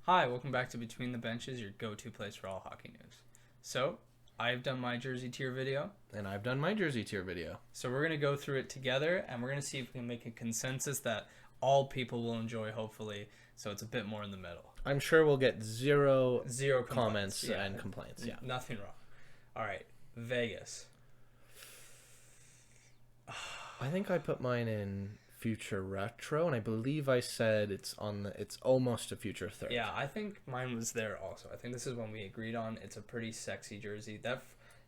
Hi, welcome back to Between the Benches, your go-to place for all hockey news. So, I've done my jersey tier video, And I've done my jersey tier video. so we're going to go through it together, and we're going to see if we can make a consensus that all people will enjoy, hopefully, so it's a bit more in the middle. I'm sure we'll get zero Comments and complaints. Yeah. Nothing wrong. All right, Vegas. I think I put mine in future retro, and I believe I said it's almost a future third. Yeah, I think mine was there also. I think this is one we agreed on. It's a pretty sexy jersey.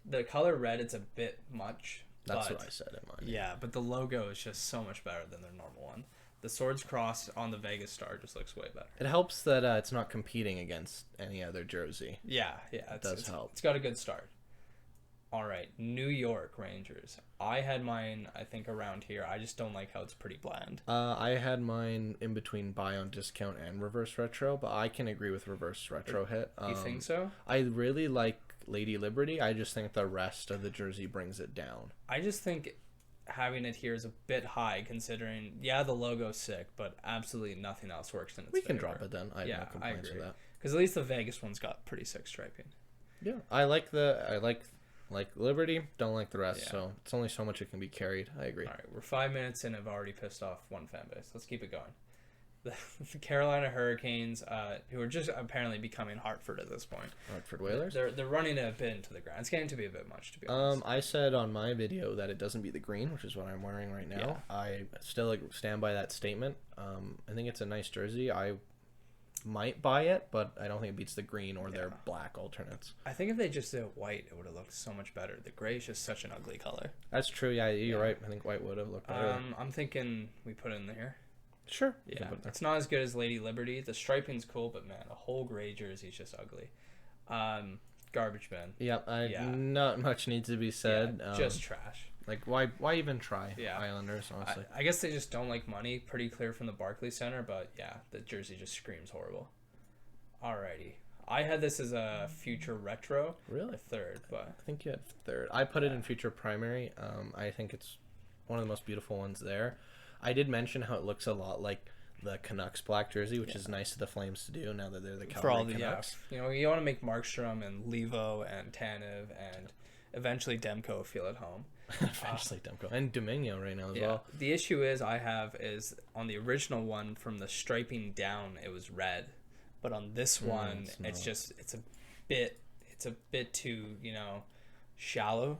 The color red, it's a bit much. That's what I said in mine. Yeah, but the logo is just so much better than their normal one. The swords crossed on the Vegas star just looks way better. It helps that it's not competing against any other jersey. Yeah, it does help. It's got a good start. All right, New York Rangers. I had mine, I think, around here. I just don't like how it's pretty bland. I had mine in between buy on discount and reverse retro, but I can agree with reverse retro hit. You think so? I really like Lady Liberty. I just think the rest of the jersey brings it down. I just think having it here is a bit high considering, yeah, the logo's sick, but absolutely nothing else works in its We can favor. drop it then. I have no complaints with that. Because at least the Vegas one's got pretty sick striping. Yeah, I like Liberty, don't like the rest, so it's only so much it can be carried. I agree. All right, we're 5 minutes in and have already pissed off one fan base. Let's keep it going. The Carolina Hurricanes, who are just apparently becoming Hartford at this point. Hartford Whalers? They're running a bit into the ground. It's getting to be a bit much, to be honest. I said on my video that it doesn't beat the green, which is what I'm wearing right now. Yeah. I still stand by that statement. I think it's a nice jersey. I might buy it, but I don't think it beats the green or their black alternates. I think if they just did it white, it would have looked so much better. The gray is just such an ugly color. That's true. Yeah, you're right. I think white would have looked better. I'm thinking we put it in there. Sure. Yeah, it's not as good as Lady Liberty. The striping's cool, but man, a whole gray jersey is just ugly. Garbage bin. Yeah, not much needs to be said. Yeah, just trash. Like, why even try? Yeah. Islanders, honestly. I guess they just don't like money. Pretty clear from the Barclays Center, but yeah, the jersey just screams horrible. Alrighty. I had this as a future retro. Really? A third, but I think you had third. I put it in future primary. I think it's one of the most beautiful ones there. I did mention how it looks a lot like the Canucks black jersey, which is nice of the Flames to do now that they're the Calgary Canucks. You know, you want to make Markstrom and Levo and Tanev and eventually Demko feel at home. Eventually Demko and Domingo right now as well. The issue is on the original one from the striping down, it was red, but on this one, it's a bit too, shallow.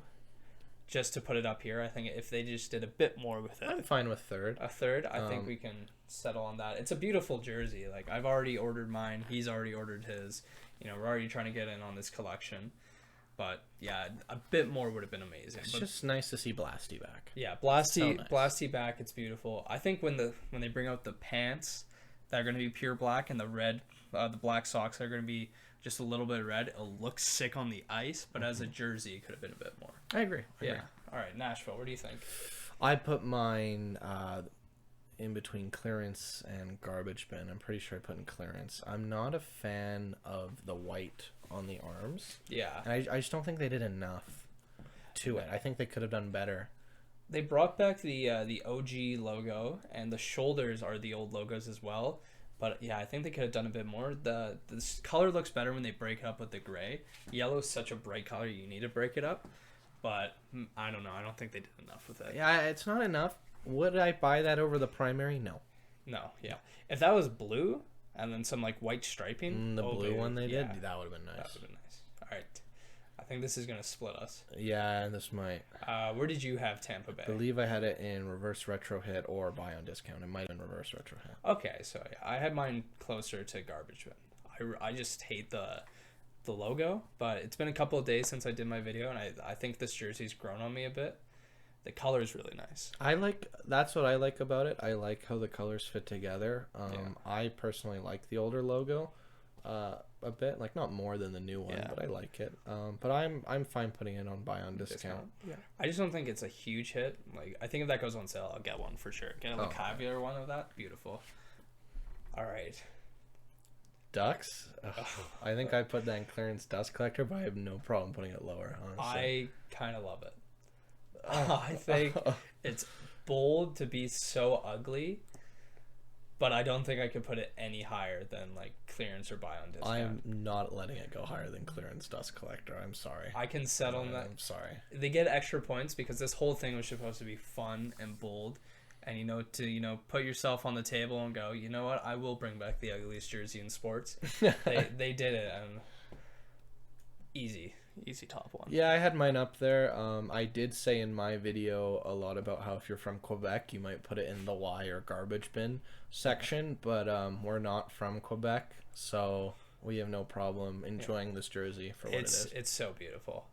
Just to put it up here, I think if they just did a bit more with it. I'm fine with third. A third, I think we can settle on that. It's a beautiful jersey. Like, I've already ordered mine. He's already ordered his. We're already trying to get in on this collection. But, yeah, a bit more would have been amazing. It's just nice to see Blasty back. Yeah, Blasty back, it's beautiful. I think when they bring out the pants that are going to be pure black and the black socks are going to be just a little bit red, it'll look sick on the ice, but as a jersey, it could have been a bit more. I agree. All right, Nashville, what do you think? I put mine in between clearance and garbage bin. I'm pretty sure I put in clearance. I'm not a fan of the white on the arms. Yeah. And I just don't think they did enough to it. I think they could have done better. They brought back the OG logo, and the shoulders are the old logos as well. But yeah, I think they could have done a bit more. The color looks better when they break it up with the gray. Yellow is such a bright color, you need to break it up. But I don't know. I don't think they did enough with it. Yeah, it's not enough. Would I buy that over the primary? No. No, yeah. If that was blue and then some like white striping, the blue one they did, that would have been nice. That would have been nice. All right. I think this is going to split us. Yeah, this might. Where did you have Tampa Bay? I believe I had it in reverse retro hit or buy on discount. It might have been reverse retro hit. Okay, so yeah, I had mine closer to garbage bin. I just hate the logo, but it's been a couple of days since I did my video, and I think this jersey's grown on me a bit. The color is really nice. That's what I like about it. I like how the colors fit together. I personally like the older logo a bit, like not more than the new one, but I like it. But I'm fine putting it on buy on discount. Yeah. I just don't think it's a huge hit. Like, I think if that goes on sale, I'll get one for sure. Get a caviar one of that. Beautiful. All right. Ducks. I think I put that in clearance dust collector, but I have no problem putting it lower, honestly. I kind of love it. I think it's bold to be so ugly, but I don't think I could put it any higher than like clearance or buy on discount. I'm not letting it go higher than clearance dust collector. I'm sorry. I can settle on that. I'm sorry. They get extra points because this whole thing was supposed to be fun and bold, and to put yourself on the table and go, you know what, I will bring back the ugliest jersey in sports. They did it, and easy top one. Yeah, I had mine up there. I did say in my video a lot about how if you're from Quebec, you might put it in the Y or garbage bin section, but we're not from Quebec, so we have no problem enjoying this jersey for what it is. It's so beautiful.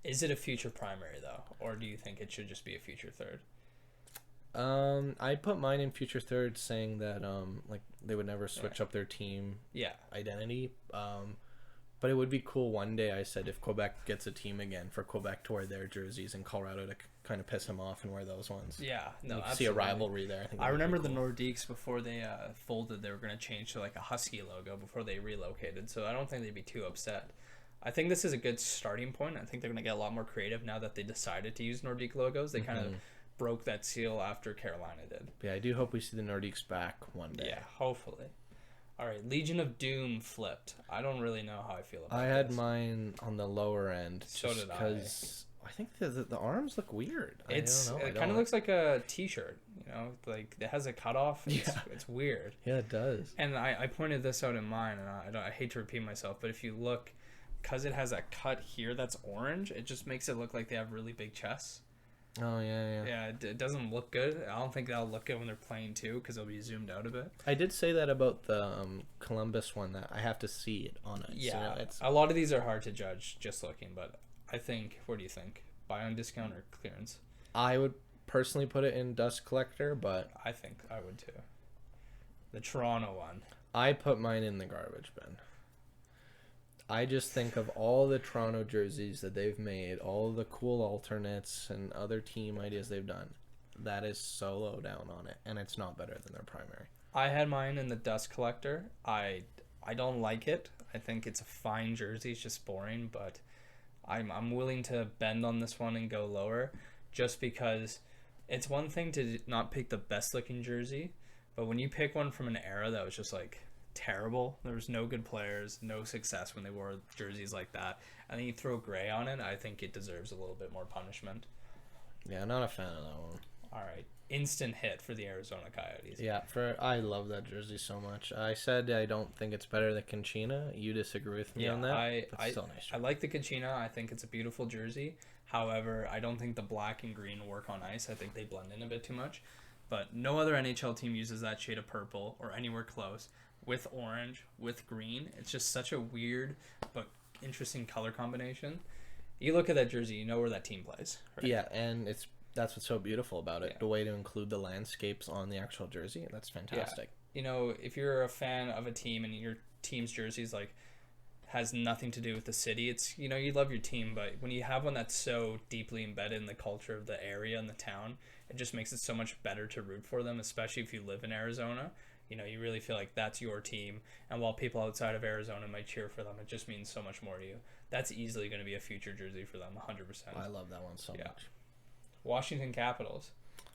Is it a future primary though, or do you think it should just be a future third? I put mine in future third, saying that like they would never switch up their team identity. But it would be cool one day, I said, if Quebec gets a team again, for Quebec to wear their jerseys and Colorado to kind of piss them off and wear those ones. Yeah, no, you see a rivalry there. I remember the Nordiques before they folded, they were going to change to like a Husky logo before they relocated. So I don't think they'd be too upset. I think this is a good starting point. I think they're going to get a lot more creative now that they decided to use Nordique logos. They kind of broke that seal after Carolina did. Yeah, I do hope we see the Nordiques back one day. Yeah, hopefully. All right, Legion of Doom flipped. I don't really know how I feel about it. I had mine on the lower end. So did I. Because I think the arms look weird. It kind of looks like a T-shirt, like it has a cutoff. It's weird. Yeah, it does. And I pointed this out in mine, and I hate to repeat myself, but if you look, because it has a cut here that's orange, it just makes it look like they have really big chests. Oh, yeah. Yeah, it doesn't look good. I don't think that'll look good when they're playing too, because it'll be zoomed out a bit. I did say that about the Columbus one, that I have to see it on it. Yeah, a lot of these are hard to judge just looking, but I think, what do you think? Buy on discount or clearance? I would personally put it in dust collector, but I think I would too. The Toronto one. I put mine in the garbage bin. I just think of all the Toronto jerseys that they've made, all the cool alternates and other team ideas they've done. That is so low down on it, and it's not better than their primary. I had mine in the dust collector. I don't like it. I think it's a fine jersey. It's just boring, but I'm willing to bend on this one and go lower, just because it's one thing to not pick the best looking jersey, but when you pick one from an era that was just like terrible, there was no good players, no success when they wore jerseys like that, and then you throw gray on it, I think it deserves a little bit more punishment. Yeah, not a fan of that one. All right, instant hit for the Arizona Coyotes. Yeah, I love that jersey so much. I said I don't think it's better than Conchina. You disagree with me on that? Still nice. I like the Conchina. I think it's a beautiful jersey. However, I don't think the black and green work on ice. I think they blend in a bit too much. But no other NHL team uses that shade of purple or anywhere close with orange, with green. It's just such a weird but interesting color combination. You look at that jersey, you know where that team plays. Right? Yeah, and that's what's so beautiful about it. Yeah. The way to include the landscapes on the actual jersey, that's fantastic. Yeah. If you're a fan of a team and your team's jerseys has nothing to do with the city, it's you love your team, but when you have one that's so deeply embedded in the culture of the area and the town, it just makes it so much better to root for them, especially if you live in Arizona. You really feel like that's your team, and while people outside of Arizona might cheer for them, it just means so much more to you. That's easily going to be a future jersey for them, 100%. I love that one so much. Washington Capitals.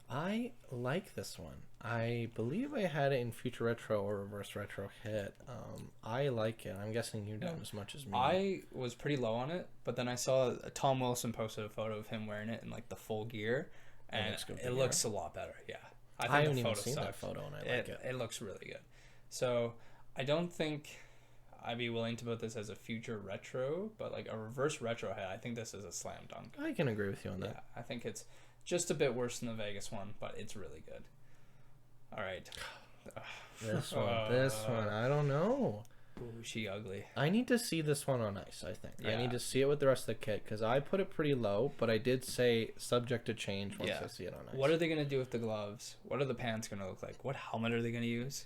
I like this one. I believe I had it in Future Retro or Reverse Retro Hit. I like it. I'm guessing you don't as much as me. I was pretty low on it, but then I saw Tom Wilson posted a photo of him wearing it in the full gear, and it looks a lot better. Yeah. I haven't even seen that photo, and I like it. It looks really good. So I don't think I'd be willing to put this as a future retro, but a reverse retro head, I think this is a slam dunk. I can agree with you on that. Yeah, I think it's just a bit worse than the Vegas one, but it's really good. All right. This one, I don't know. Ooh, she ugly. I need to see this one on ice, I think. Yeah. I need to see it with the rest of the kit, because I put it pretty low, but I did say subject to change once I see it on ice. What are they going to do with the gloves? What are the pants going to look like? What helmet are they going to use?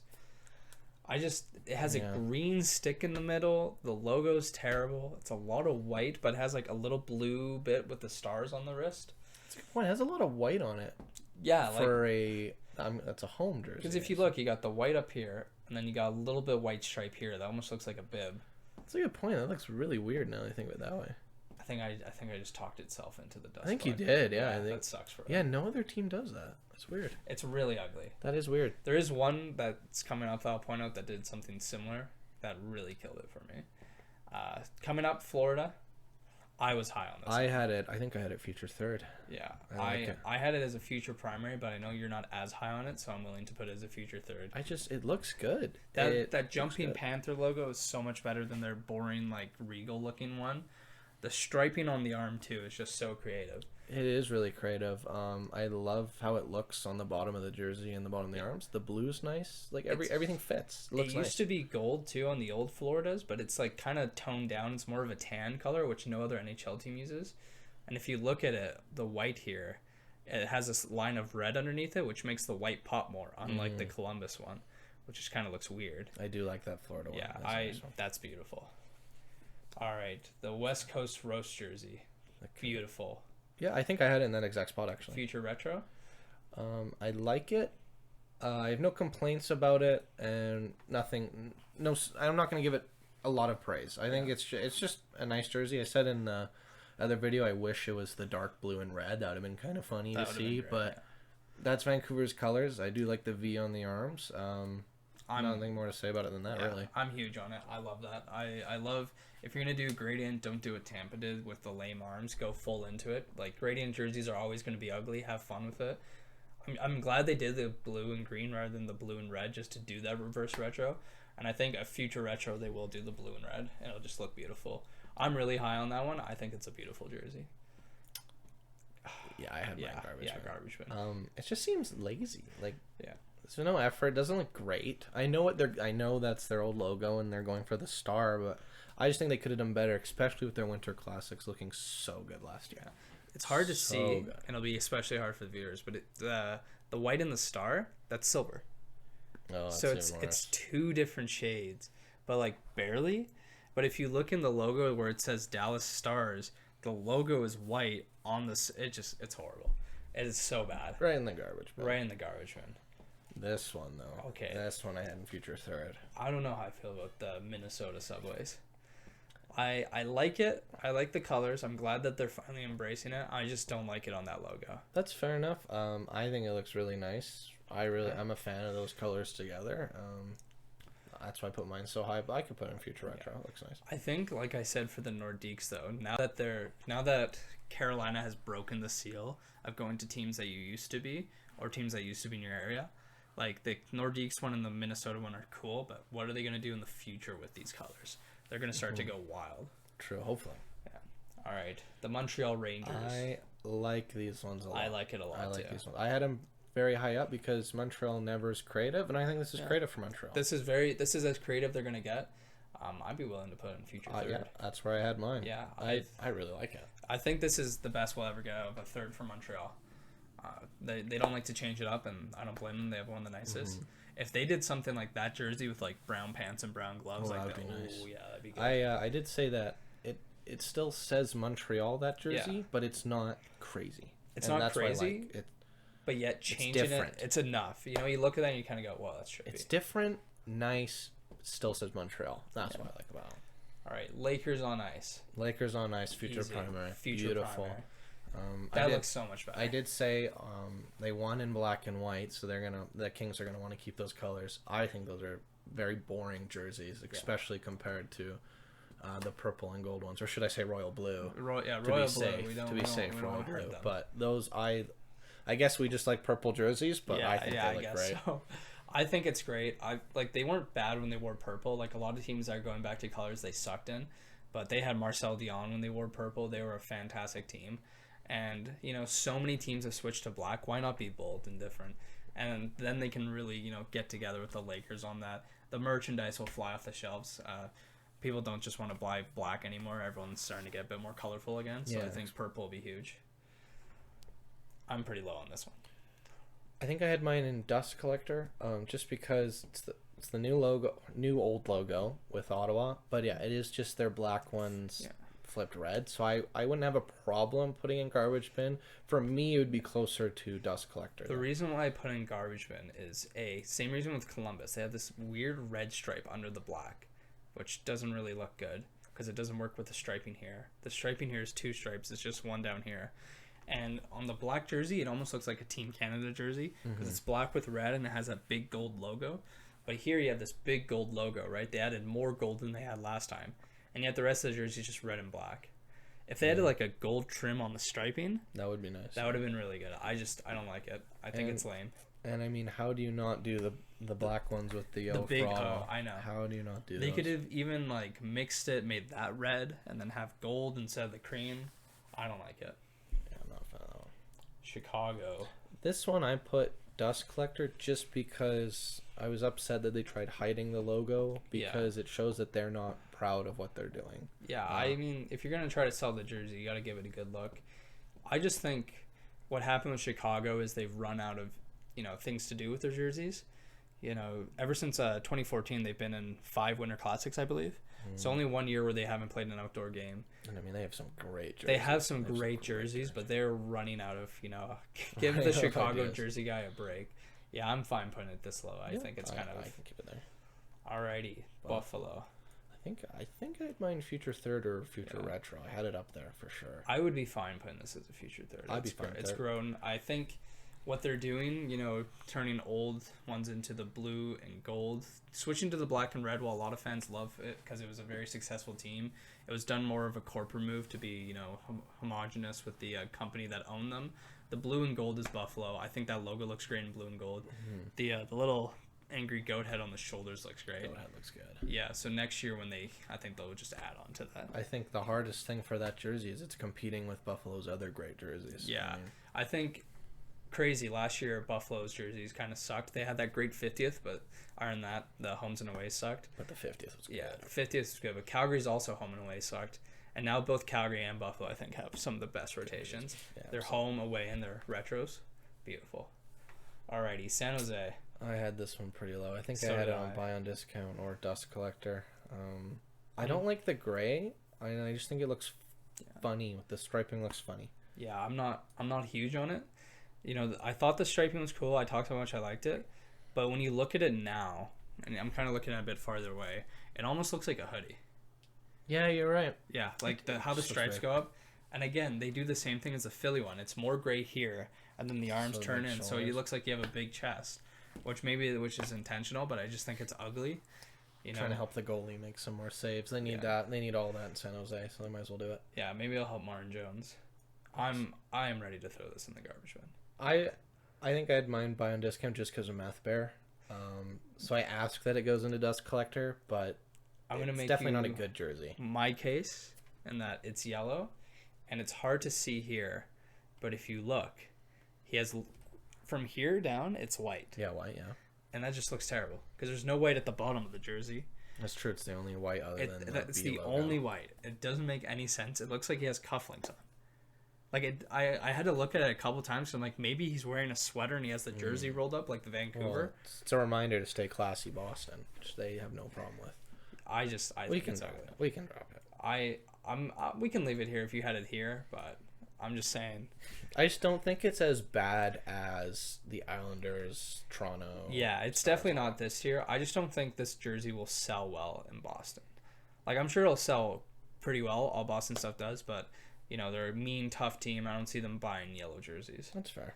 It has a green stick in the middle. The logo's terrible. It's a lot of white, but it has a little blue bit with the stars on the wrist. That's a good point. It has a lot of white on it. Yeah. That's a home jersey. Because if you look, you got the white up here, and then you got a little bit of white stripe here. That almost looks like a bib. That's a good point. That looks really weird now that I think of it that way. I think I just talked itself into the dust. I think you collector. did, yeah. I think, that sucks for yeah, them. no other team does that. That's weird. It's really ugly. That is weird. There is one that's coming up that I'll point out that did something similar that really killed it for me. Coming up, Florida. I was high on this. I think I had it future third. Yeah, I had it as a future primary, but I know you're not as high on it, so I'm willing to put it as a future third. It looks good. That jumping panther logo is so much better than their boring like regal looking one. The striping on the arm too is just so creative. It is really creative. I love how it looks on the bottom of the jersey and the bottom of the arms. The blue's nice. Like everything fits. It looks used to be gold too on the old Floridas, but it's like kind of toned down. It's more of a tan color, which no other NHL team uses. And if you look at it, the white here, it has this line of red underneath it, which makes the white pop more, unlike the Columbus one, which just kind of looks weird. I do like that Florida one. Yeah, That's a nice one. that's beautiful. All right, the West Coast Roast jersey, beautiful. Yeah, I think I had it in that exact spot actually. Future retro. I like it. I have no complaints about it, and nothing. No, I'm not going to give it a lot of praise. I think it's just a nice jersey. I said in the other video, I wish it was the dark blue and red. That would have been kind of funny to see, but that's Vancouver's colors. I do like the V on the arms. Nothing more to say about it than that, really. I'm huge on it. I love that. I love, if you're going to do gradient, don't do what Tampa did with the lame arms. Go full into it. Like, gradient jerseys are always going to be ugly. Have fun with it. I'm glad they did the blue and green rather than the blue and red just to do that reverse retro. And I think a future retro, they will do the blue and red, and it'll just look beautiful. I'm really high on that one. I think it's a beautiful jersey. Yeah, I had my garbage. Yeah, garbage bin. It just seems lazy. Like, yeah. There's no effort. It doesn't look great. I know that's their old logo and they're going for the star, but I just think they could have done better, especially with their Winter Classics looking so good last year. Yeah. It's hard to see, and it'll be especially hard for the viewers. But the white and the star, that's silver. Oh, so it's two different shades, but like barely. But if you look in the logo where it says Dallas Stars, the logo is white on this. It's horrible. It is so bad. Right in the garbage bin. Right in the garbage bin. This one though. Okay. This one I had in future third. I don't know how I feel about the Minnesota Subways. I like it. I like the colors. I'm glad that they're finally embracing it. I just don't like it on that logo. That's fair enough. I think it looks really nice. I'm a fan of those colors together. That's why I put mine so high, but I could put it in future retro. It looks nice. I think, like I said, for the Nordiques though, now that Carolina has broken the seal of going to teams that you used to be or teams that used to be in your area, like the Nordiques one and the Minnesota one are cool, but what are they going to do in the future with these colors? They're going to start to go wild. True, hopefully. Yeah. All right. The Montreal Rangers. I like these ones a lot. I like it a lot, I like these ones. I had them very high up because Montreal never is creative, and I think this is creative for Montreal. This is as creative they're going to get. I'd be willing to put it in future third. Yeah, that's where I had mine. Yeah. I really like it. I think this is the best we'll ever get out of a third for Montreal. They don't like to change it up, and I don't blame them. They have one of the nicest. Mm-hmm. If they did something like that jersey with like brown pants and brown gloves, that'd be nice. Yeah, that'd be good. I did say that it still says Montreal, that jersey, but it's not crazy. It's not crazy. But yet changing it's enough. You know, you look at that and you kind of go, "Well, that's trippy." It's different, nice. Still says Montreal. That's what I like about it. All right, Lakers on ice. Lakers on ice, future primary. Beautiful. Primary. That looks so much better. I did say they won in black and white, so the Kings are gonna want to keep those colors. I think those are very boring jerseys, especially compared to the purple and gold ones, or should I say royal blue? Royal blue. To be safe, royal blue. But those I guess we just like purple jerseys, but I think they look great. So. I think it's great. They weren't bad when they wore purple. Like a lot of teams that are going back to colors they sucked in, but they had Marcel Dion when they wore purple. They were a fantastic team. And, you know, so many teams have switched to black. Why not be bold and different? And then they can really, you know, get together with the Lakers on that. The merchandise will fly off the shelves. People don't just want to buy black anymore. Everyone's starting to get a bit more colorful again. So I think purple will be huge. I'm pretty low on this one. I think I had mine in Dust Collector, just because it's the new old logo with Ottawa. But yeah, it is just their black ones. Yeah. Flipped red, so I wouldn't have a problem putting in garbage bin. For me, it would be closer to Dust Collector. The reason why I put in garbage bin is same reason with Columbus. They have this weird red stripe under the black, which doesn't really look good. because it doesn't work with the striping here. The striping here is 2 stripes. It's just one down here. And on the black jersey, it almost looks like a Team Canada jersey because it's black with red and it has that big gold logo. But here you have this big gold logo, right? They added more gold than they had last time. And yet the rest of the jersey is just red and black. If they added like a gold trim on the striping, that would be nice. That would have been really good. I don't like it. I think it's lame. And I mean, how do you not do the black ones with the yellow big frog? I know. How do you not do They those? could have even like mixed it, made that red, and then have gold instead of the cream. I don't like it. Yeah, I'm not a fan of that one. Chicago. This one I put Dust Collector just because I was upset that they tried hiding the logo because it shows that they're not proud of what they're doing. Yeah, I mean, if you're going to try to sell the jersey, you got to give it a good look. I just think what happened with Chicago is they've run out of, things to do with their jerseys. Ever since 2014, they've been in 5 Winter Classics, I believe. So only 1 year where they haven't played an outdoor game. And I mean, they have some great jerseys. They have some great jerseys, but they're running out of, give the Chicago jersey guy a break. Yeah, I'm fine putting it this low. I think it's kind of... I can keep it there. Alrighty, Buffalo. I think I'd mind Future Third or Future Retro. I had it up there for sure. I would be fine putting this as a Future Third. I'd be fine. It's grown. I think what they're doing, turning old ones into the blue and gold, switching to the black and red, while a lot of fans love it because it was a very successful team, it was done more of a corporate move to be, homogenous with the company that owned them. The blue and gold is Buffalo. I think that logo looks great in blue and gold. The little angry goat head on the shoulders looks great. Goat head looks good. Yeah, so next year I think they'll just add on to that. I think the hardest thing for that jersey is it's competing with Buffalo's other great jerseys. Yeah, I think crazy last year Buffalo's jerseys kind of sucked. They had that great 50th, but other than that, the homes and away sucked. But the 50th was good. Yeah, the 50th was good, but Calgary's also home and away sucked. And now both Calgary and Buffalo, I think, have some of the best rotations. Yeah, they're home, away, and they're retros. Beautiful. Alrighty, San Jose. I had this one pretty low. I think So I had did it on I. buy on discount or Dust Collector. I don't like the gray. I just think it looks funny. The striping looks funny. Yeah, I'm not huge on it. I thought the striping was cool. I talked how much I liked it, but when you look at it now, and I'm kind of looking at it a bit farther away, it almost looks like a hoodie. Yeah, you're right. Yeah, like how the stripes go up. And again, they do the same thing as the Philly one. It's more gray here, and then the arms turn in, so it looks like you have a big chest, which is intentional, but I just think it's ugly. Trying to help the goalie make some more saves. They need that. They need all that in San Jose, so they might as well do it. Yeah, maybe it'll help Martin Jones. I am ready to throw this in the garbage bin. I think I'd mind buy on discount just because of Meth Bear. So I ask that it goes into Dust Collector, but it's definitely not a good jersey. My case, in that it's yellow, and it's hard to see here, but if you look, he has from here down, it's white. Yeah, white, yeah. And that just looks terrible because there's no white at the bottom of the jersey. That's true. It's the only white other than the it's B the logo. only white. It doesn't make any sense. It looks like he has cufflinks on. Like I had to look at it a couple times. So I'm like, maybe he's wearing a sweater and he has the jersey rolled up like the Vancouver. Well, it's a reminder to stay classy, Boston, which they have no problem with. I we think can it's drop ugly. it. We can drop it. We can leave it here if you had it here, but I'm just saying. I just don't think it's as bad as the Islanders, Toronto. Yeah, it's definitely not this year. I just don't think this jersey will sell well in Boston. Like, I'm sure it'll sell pretty well. All Boston stuff does, but they're a mean, tough team. I don't see them buying yellow jerseys. That's fair.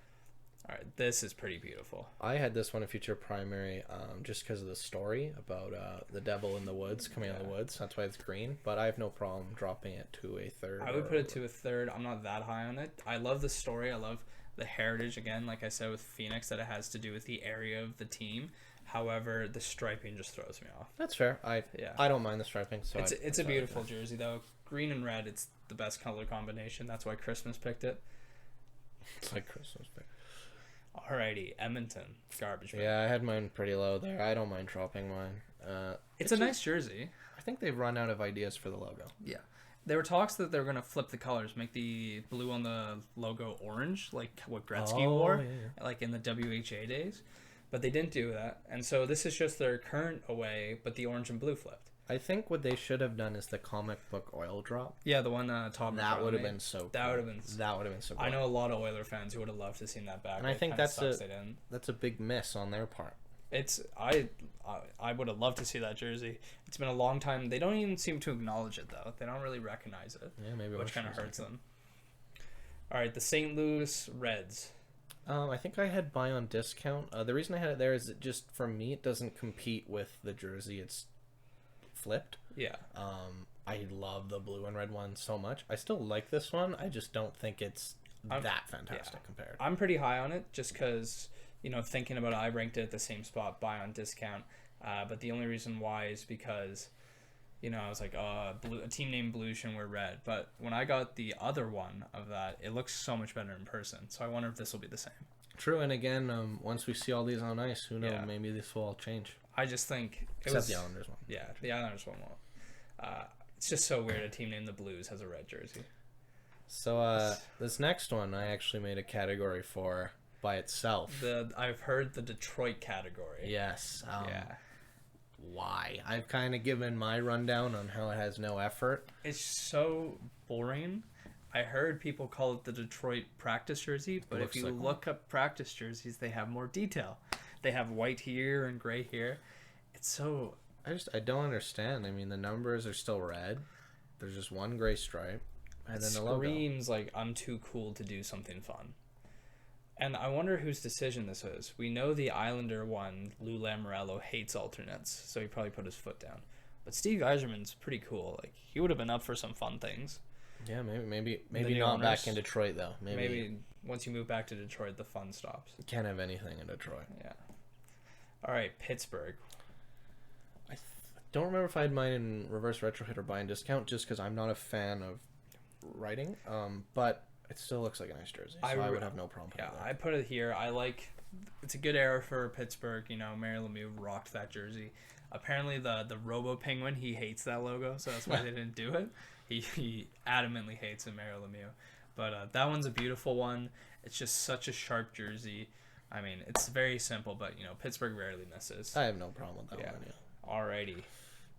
All right, this is pretty beautiful. I had this one a future primary just because of the story about the devil in the woods coming out of the woods. That's why it's green, but I have no problem dropping it to a third. I would put it to a third. I'm not that high on it. I love the story. I love the heritage, again, like I said with Phoenix, that it has to do with the area of the team. However, the striping just throws me off. That's fair. I don't mind the striping. So it's a beautiful jersey, though. Green and red, it's the best color combination. That's why Christmas picked it. It's like Christmas pick. Alrighty, Edmonton, garbage bin. Yeah, I had mine pretty low there. I don't mind dropping mine. It's a nice jersey. I think they've run out of ideas for the logo. Yeah. There were talks that they were going to flip the colors, make the blue on the logo orange, like what Gretzky wore, like in the WHA days. But they didn't do that. And so this is just their current away, but the orange and blue flipped. I think what they should have done is the comic book oil drop. Yeah, the one Tom. That would have been so cool. That would have been so cool. I know a lot of Oiler fans who would have loved to see that back. And I think that's a big miss on their part. It's I would have loved to see that jersey. It's been a long time. They don't even seem to acknowledge it though. They don't really recognize it. Yeah, maybe. Which kind of hurts them. All right, the St. Louis Reds. I think I had buy on discount. The reason I had it there is it just, for me, it doesn't compete with the jersey. It's flipped. Yeah. I love the blue and red one so much. I still like this one. I just don't think it's that fantastic compared. I'm pretty high on it just because, thinking about it, I ranked it at the same spot, buy on discount. But the only reason why is because, I was like, a team named Blue shouldn't wear red. But when I got the other one of that, it looks so much better in person. So I wonder if this will be the same. True, and again, once we see all these on ice, who knows? Yeah. Maybe this will all change. I just think Except the Islanders one. Yeah, the Islanders one won't. It's just so weird. A team named the Blues has a red jersey. So this next one, I actually made a category for by itself. I've heard the Detroit category. Yes. Yeah. Why? I've kind of given my rundown on how it has no effort. It's so boring. I heard people call it the Detroit practice jersey, but if you look up practice jerseys, they have more detail. They have white here and gray here. It's so... I don't understand. I mean, the numbers are still red. There's just one gray stripe. And then the logo. It screams like I'm too cool to do something fun. And I wonder whose decision this is. We know the Islander one, Lou Lamoriello, hates alternates, so he probably put his foot down. But Steve Yzerman's pretty cool. Like, he would have been up for some fun things. Yeah, maybe not back in Detroit though. Maybe once you move back to Detroit, the fun stops. You can't have anything in Detroit. Yeah. All right, Pittsburgh. I don't remember if I had mine in reverse retro hit or buy in discount, just because I'm not a fan of writing. But it still looks like a nice jersey, so I would have no problem. Yeah, I put it here. It's a good era for Pittsburgh. Mario Lemieux rocked that jersey. Apparently, the Robo Penguin, he hates that logo, so that's why they didn't do it. He adamantly hates it, Mario Lemieux. But that one's a beautiful one. It's just such a sharp jersey. I mean, it's very simple, but, Pittsburgh rarely misses. I have no problem with that one, yeah. Alrighty.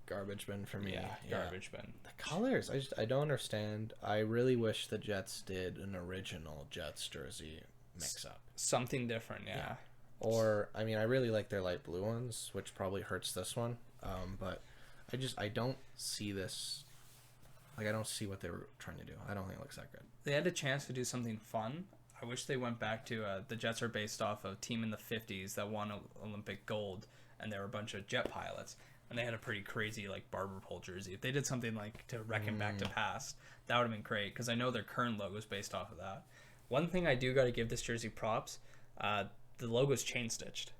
Garbage bin for me. Yeah, garbage bin. The colors, I don't understand. I really wish the Jets did an original Jets jersey mix-up. Something different, yeah. Or, I mean, I really like their light blue ones, which probably hurts this one. But I don't see this... Like, I don't see what they were trying to do. I don't think it looks that good. They had a chance to do something fun. I wish they went back to... the Jets are based off a team in the 50s that won Olympic gold, and they were a bunch of jet pilots. And they had a pretty crazy, barber pole jersey. If they did something, to reckon back to past, that would have been great, because I know their current logo is based off of that. One thing I do got to give this jersey props, the logo's chain-stitched.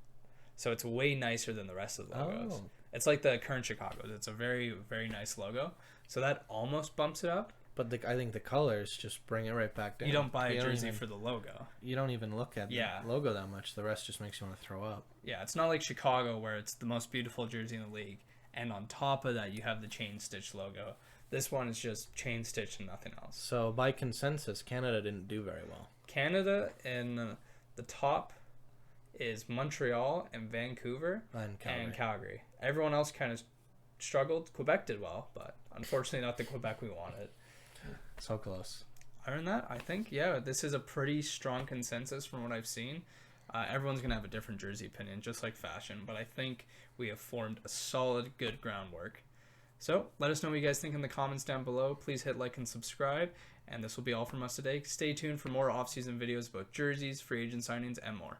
So it's way nicer than the rest of the logos. Oh. It's like the current Chicago's. It's a very, very nice logo. So that almost bumps it up. But I think the colors just bring it right back down. You don't buy a jersey for the logo. You don't even look at the logo that much. The rest just makes you want to throw up. Yeah, it's not like Chicago where it's the most beautiful jersey in the league. And on top of that, you have the chain-stitched logo. This one is just chain-stitched and nothing else. So by consensus, Canada didn't do very well. Canada in the top is Montreal and Vancouver and Calgary. Everyone else kind of struggled. Quebec did well, but unfortunately not the Quebec we wanted. So close. Other than that, I think, this is a pretty strong consensus from what I've seen. Everyone's going to have a different jersey opinion, just like fashion, but I think we have formed a solid, good groundwork. So let us know what you guys think in the comments down below. Please hit like and subscribe, and this will be all from us today. Stay tuned for more off-season videos about jerseys, free agent signings, and more.